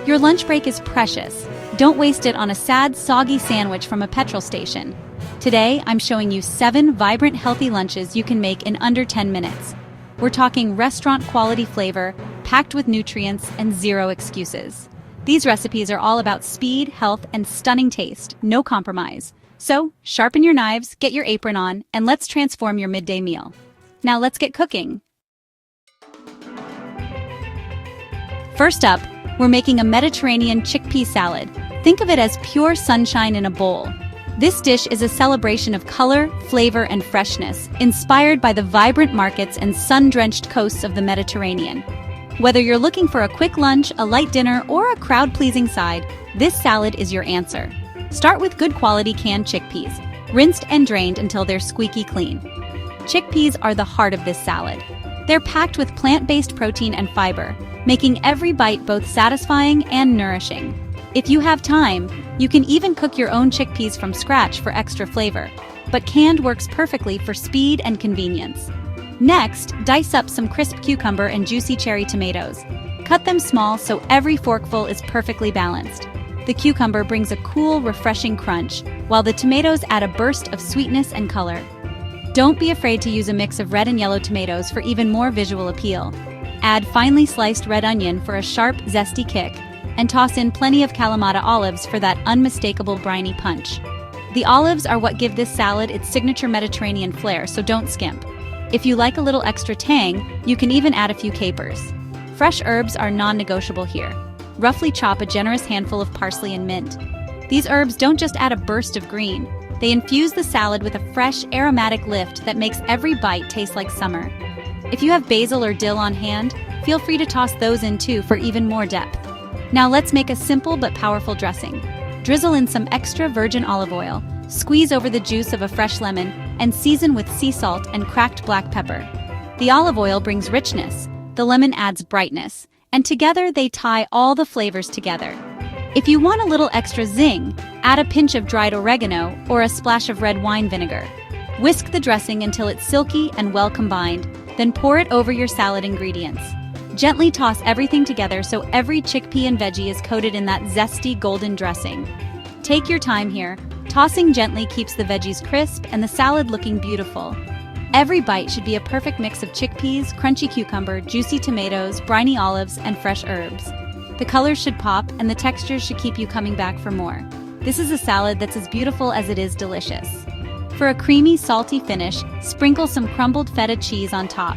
Your lunch break is precious. Don't waste it on a sad, soggy sandwich from a petrol station. Today, I'm showing you 7 vibrant, healthy lunches you can make in under 10 minutes. We're talking restaurant-quality flavor, packed with nutrients, and zero excuses. These recipes are all about speed, health, and stunning taste, no compromise. So, sharpen your knives, get your apron on, and let's transform your midday meal. Now let's get cooking. First up, we're making a Mediterranean chickpea salad. Think of it as pure sunshine in a bowl. This dish is a celebration of color, flavor, and freshness, inspired by the vibrant markets and sun-drenched coasts of the Mediterranean. Whether you're looking for a quick lunch, a light dinner, or a crowd-pleasing side, this salad is your answer. Start with good quality canned chickpeas, rinsed and drained until they're squeaky clean. Chickpeas are the heart of this salad. They're packed with plant-based protein and fiber, making every bite both satisfying and nourishing. If you have time, you can even cook your own chickpeas from scratch for extra flavor, but canned works perfectly for speed and convenience. Next, dice up some crisp cucumber and juicy cherry tomatoes. Cut them small so every forkful is perfectly balanced. The cucumber brings a cool, refreshing crunch, while the tomatoes add a burst of sweetness and color. Don't be afraid to use a mix of red and yellow tomatoes for even more visual appeal. Add finely sliced red onion for a sharp, zesty kick, and toss in plenty of Kalamata olives for that unmistakable briny punch. The olives are what give this salad its signature Mediterranean flair, so don't skimp. If you like a little extra tang, you can even add a few capers. Fresh herbs are non-negotiable here. Roughly chop a generous handful of parsley and mint. These herbs don't just add a burst of green, they infuse the salad with a fresh, aromatic lift that makes every bite taste like summer. If you have basil or dill on hand, feel free to toss those in too for even more depth. Now let's make a simple but powerful dressing. Drizzle in some extra virgin olive oil, squeeze over the juice of a fresh lemon, and season with sea salt and cracked black pepper. The olive oil brings richness, the lemon adds brightness, and together they tie all the flavors together. If you want a little extra zing, add a pinch of dried oregano or a splash of red wine vinegar. Whisk the dressing until it's silky and well combined, then pour it over your salad ingredients. Gently toss everything together so every chickpea and veggie is coated in that zesty golden dressing. Take your time here. Tossing gently keeps the veggies crisp and the salad looking beautiful. Every bite should be a perfect mix of chickpeas, crunchy cucumber, juicy tomatoes, briny olives, and fresh herbs. The colors should pop and the textures should keep you coming back for more. This is a salad that's as beautiful as it is delicious. For a creamy, salty finish, sprinkle some crumbled feta cheese on top.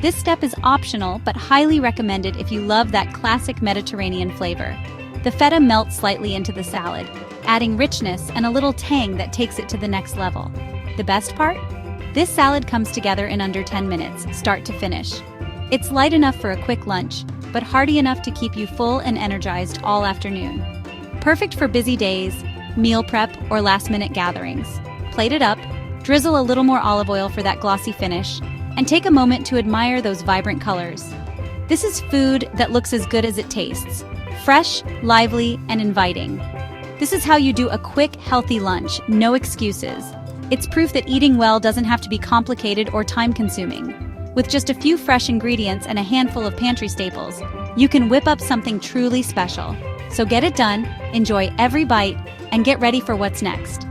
This step is optional, but highly recommended if you love that classic Mediterranean flavor. The feta melts slightly into the salad, adding richness and a little tang that takes it to the next level. The best part? This salad comes together in under 10 minutes, start to finish. It's light enough for a quick lunch, but hearty enough to keep you full and energized all afternoon. Perfect for busy days, meal prep, or last-minute gatherings. Plate it up, drizzle a little more olive oil for that glossy finish, and take a moment to admire those vibrant colors. This is food that looks as good as it tastes, fresh, lively, and inviting. This is how you do a quick, healthy lunch, no excuses. It's proof that eating well doesn't have to be complicated or time-consuming. With just a few fresh ingredients and a handful of pantry staples, you can whip up something truly special. So get it done, enjoy every bite, and get ready for what's next.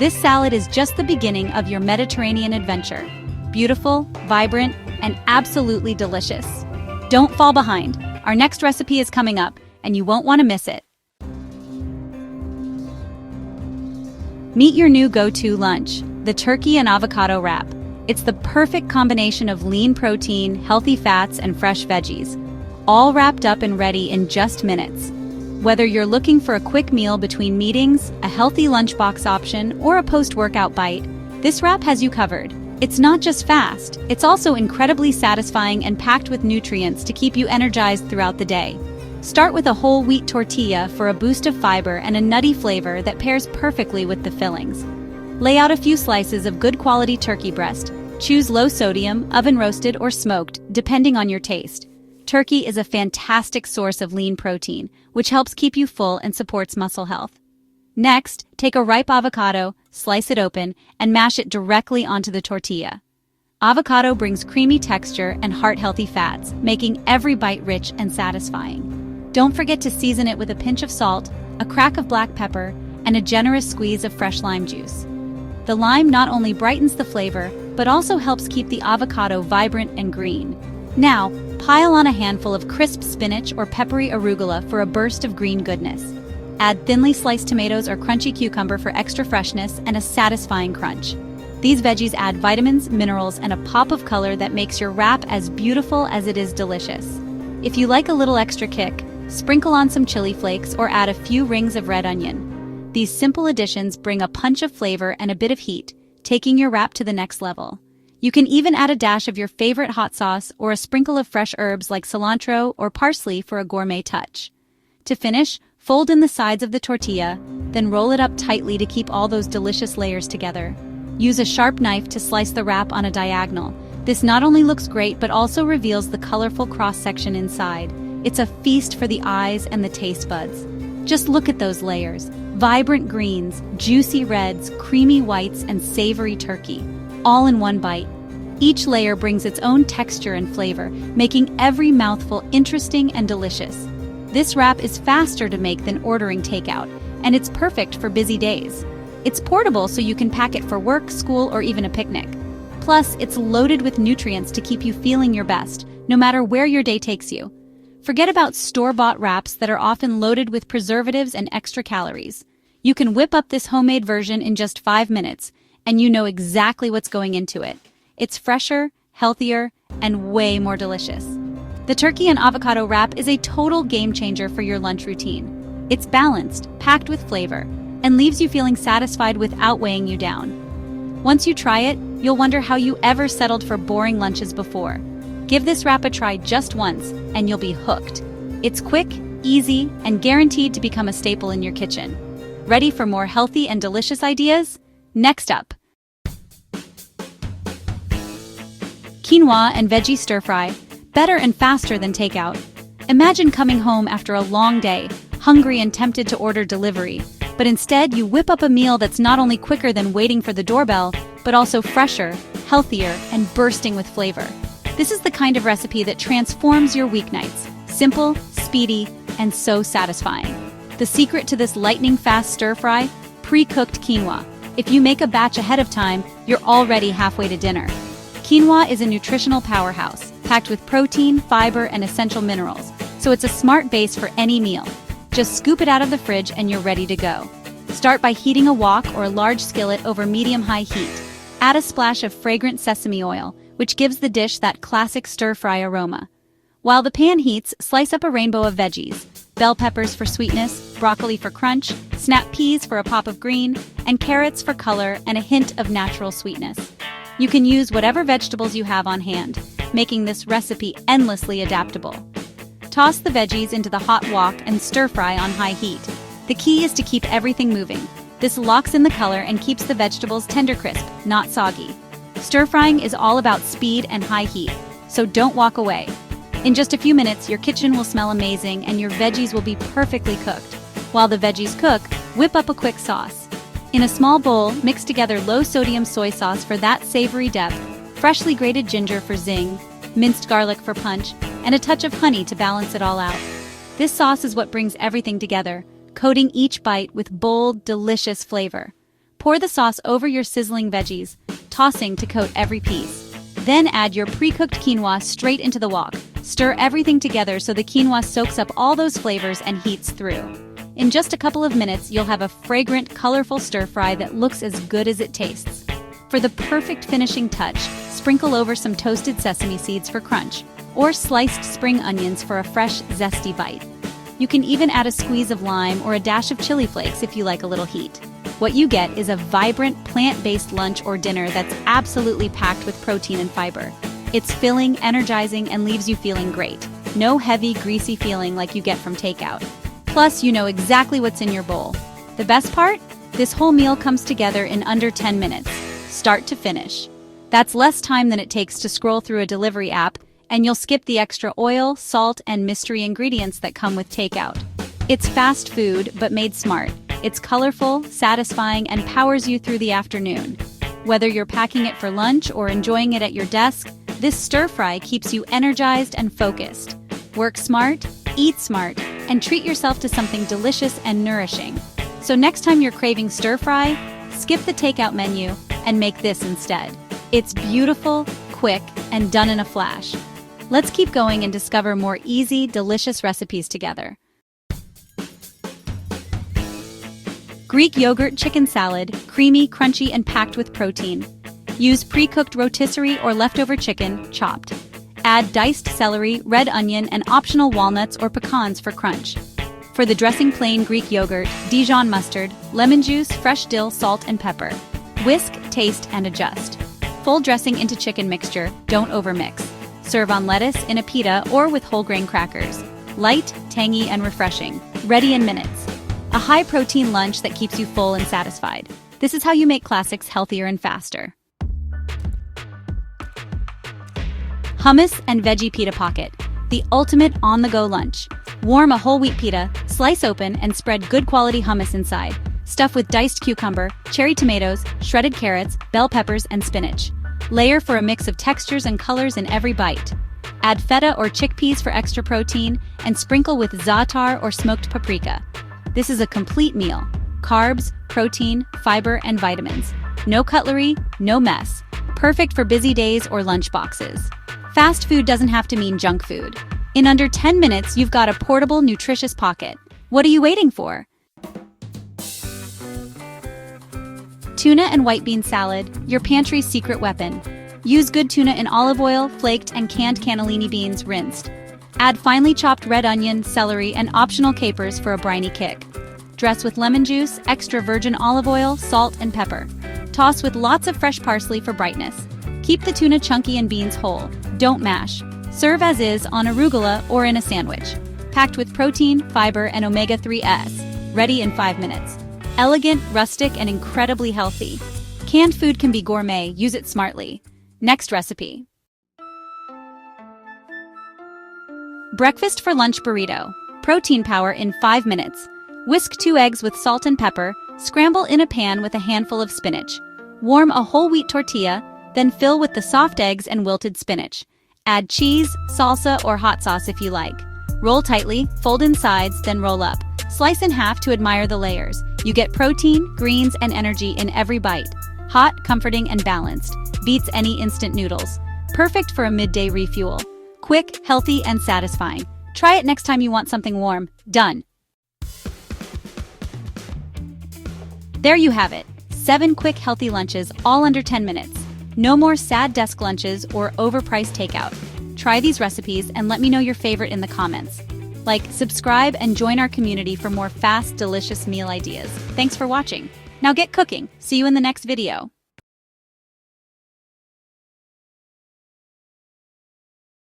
This salad is just the beginning of your Mediterranean adventure. Beautiful, vibrant, and absolutely delicious. Don't fall behind. Our next recipe is coming up, and you won't want to miss it. Meet your new go-to lunch, the turkey and avocado wrap. It's the perfect combination of lean protein, healthy fats, and fresh veggies, all wrapped up and ready in just minutes. Whether you're looking for a quick meal between meetings, a healthy lunchbox option, or a post-workout bite, this wrap has you covered. It's not just fast, it's also incredibly satisfying and packed with nutrients to keep you energized throughout the day. Start with a whole wheat tortilla for a boost of fiber and a nutty flavor that pairs perfectly with the fillings. Lay out a few slices of good quality turkey breast. Choose low sodium, oven roasted, or smoked, depending on your taste. Turkey is a fantastic source of lean protein, which helps keep you full and supports muscle health. Next, take a ripe avocado, slice it open, and mash it directly onto the tortilla. Avocado brings creamy texture and heart-healthy fats, making every bite rich and satisfying. Don't forget to season it with a pinch of salt, a crack of black pepper, and a generous squeeze of fresh lime juice. The lime not only brightens the flavor, but also helps keep the avocado vibrant and green. Now, pile on a handful of crisp spinach or peppery arugula for a burst of green goodness. Add thinly sliced tomatoes or crunchy cucumber for extra freshness and a satisfying crunch. These veggies add vitamins, minerals, and a pop of color that makes your wrap as beautiful as it is delicious. If you like a little extra kick, sprinkle on some chili flakes or add a few rings of red onion. These simple additions bring a punch of flavor and a bit of heat, taking your wrap to the next level. You can even add a dash of your favorite hot sauce or a sprinkle of fresh herbs like cilantro or parsley for a gourmet touch. To finish, fold in the sides of the tortilla, then roll it up tightly to keep all those delicious layers together. Use a sharp knife to slice the wrap on a diagonal. This not only looks great but also reveals the colorful cross-section inside. It's a feast for the eyes and the taste buds. Just look at those layers. Vibrant greens, juicy reds, creamy whites, and savory turkey, all in one bite. Each layer brings its own texture and flavor, making every mouthful interesting and delicious. This wrap is faster to make than ordering takeout, and it's perfect for busy days. It's portable so you can pack it for work, school, or even a picnic. Plus, it's loaded with nutrients to keep you feeling your best, no matter where your day takes you. Forget about store-bought wraps that are often loaded with preservatives and extra calories. You can whip up this homemade version in just 5 minutes, and you know exactly what's going into it. It's fresher, healthier, and way more delicious. The turkey and avocado wrap is a total game changer for your lunch routine. It's balanced, packed with flavor, and leaves you feeling satisfied without weighing you down. Once you try it, you'll wonder how you ever settled for boring lunches before. Give this wrap a try just once, and you'll be hooked. It's quick, easy, and guaranteed to become a staple in your kitchen. Ready for more healthy and delicious ideas? Next up, quinoa and veggie stir-fry, better and faster than takeout. Imagine coming home after a long day, hungry and tempted to order delivery, but instead you whip up a meal that's not only quicker than waiting for the doorbell, but also fresher, healthier, and bursting with flavor. This is the kind of recipe that transforms your weeknights. Simple, speedy, and so satisfying. The secret to this lightning-fast stir-fry? Pre-cooked quinoa. If you make a batch ahead of time, you're already halfway to dinner. Quinoa is a nutritional powerhouse, packed with protein, fiber, and essential minerals, so it's a smart base for any meal. Just scoop it out of the fridge and you're ready to go. Start by heating a wok or a large skillet over medium-high heat. Add a splash of fragrant sesame oil, which gives the dish that classic stir-fry aroma. While the pan heats, slice up a rainbow of veggies: bell peppers for sweetness, broccoli for crunch, snap peas for a pop of green, and carrots for color and a hint of natural sweetness. You can use whatever vegetables you have on hand, making this recipe endlessly adaptable. Toss the veggies into the hot wok and stir-fry on high heat. The key is to keep everything moving. This locks in the color and keeps the vegetables tender crisp, not soggy. Stir-frying is all about speed and high heat, so don't walk away. In just a few minutes, your kitchen will smell amazing and your veggies will be perfectly cooked. While the veggies cook, whip up a quick sauce. In a small bowl, mix together low-sodium soy sauce for that savory depth, freshly grated ginger for zing, minced garlic for punch, and a touch of honey to balance it all out. This sauce is what brings everything together, coating each bite with bold, delicious flavor. Pour the sauce over your sizzling veggies, tossing to coat every piece. Then add your pre-cooked quinoa straight into the wok. Stir everything together so the quinoa soaks up all those flavors and heats through. In just a couple of minutes, you'll have a fragrant, colorful stir-fry that looks as good as it tastes. For the perfect finishing touch, sprinkle over some toasted sesame seeds for crunch, or sliced spring onions for a fresh, zesty bite. You can even add a squeeze of lime or a dash of chili flakes if you like a little heat. What you get is a vibrant, plant-based lunch or dinner that's absolutely packed with protein and fiber. It's filling, energizing, and leaves you feeling great. No heavy, greasy feeling like you get from takeout. Plus, you know exactly what's in your bowl. The best part? This whole meal comes together in under 10 minutes, start to finish. That's less time than it takes to scroll through a delivery app, and you'll skip the extra oil, salt, and mystery ingredients that come with takeout. It's fast food, but made smart. It's colorful, satisfying, and powers you through the afternoon. Whether you're packing it for lunch or enjoying it at your desk, this stir-fry keeps you energized and focused. Work smart, eat smart, and treat yourself to something delicious and nourishing. So next time you're craving stir-fry, skip the takeout menu and make this instead. It's beautiful, quick, and done in a flash. Let's keep going and discover more easy, delicious recipes together. Greek yogurt chicken salad, creamy, crunchy, and packed with protein. Use pre-cooked rotisserie or leftover chicken, chopped. Add diced celery, red onion, and optional walnuts or pecans for crunch. For the dressing, plain Greek yogurt, Dijon mustard, lemon juice, fresh dill, salt, and pepper. Whisk, taste, and adjust. Fold dressing into chicken mixture, don't overmix. Serve on lettuce, in a pita, or with whole grain crackers. Light, tangy, and refreshing. Ready in minutes. A high-protein lunch that keeps you full and satisfied. This is how you make classics healthier and faster. Hummus and veggie pita pocket. The ultimate on-the-go lunch. Warm a whole wheat pita, slice open, and spread good quality hummus inside. Stuff with diced cucumber, cherry tomatoes, shredded carrots, bell peppers, and spinach. Layer for a mix of textures and colors in every bite. Add feta or chickpeas for extra protein, and sprinkle with za'atar or smoked paprika. This is a complete meal. Carbs, protein, fiber, and vitamins. No cutlery, no mess. Perfect for busy days or lunch boxes. Fast food doesn't have to mean junk food. In under 10 minutes, you've got a portable, nutritious pocket. What are you waiting for? Tuna and white bean salad, your pantry's secret weapon. Use good tuna in olive oil, flaked and canned cannellini beans, rinsed. Add finely chopped red onion, celery, and optional capers for a briny kick. Dress with lemon juice, extra virgin olive oil, salt, and pepper. Toss with lots of fresh parsley for brightness. Keep the tuna chunky and beans whole. Don't mash. Serve as is on arugula or in a sandwich. Packed with protein, fiber, and omega-3s. Ready in 5 minutes. Elegant, rustic, and incredibly healthy. Canned food can be gourmet, use it smartly. Next recipe. Breakfast for lunch burrito. Protein power in 5 minutes. Whisk 2 eggs with salt and pepper, scramble in a pan with a handful of spinach. Warm a whole wheat tortilla, then fill with the soft eggs and wilted spinach. Add cheese, salsa, or hot sauce if you like. Roll tightly, fold in sides, then roll up. Slice in half to admire the layers. You get protein, greens, and energy in every bite. Hot, comforting, and balanced. Beats any instant noodles. Perfect for a midday refuel. Quick, healthy, and satisfying. Try it next time you want something warm. Done. There you have it. 7 quick, healthy lunches, all under 10 minutes. No more sad desk lunches or overpriced takeout. Try these recipes and let me know your favorite in the comments. Like, subscribe, and join our community for more fast, delicious meal ideas. Thanks for watching. Now get cooking. See you in the next video.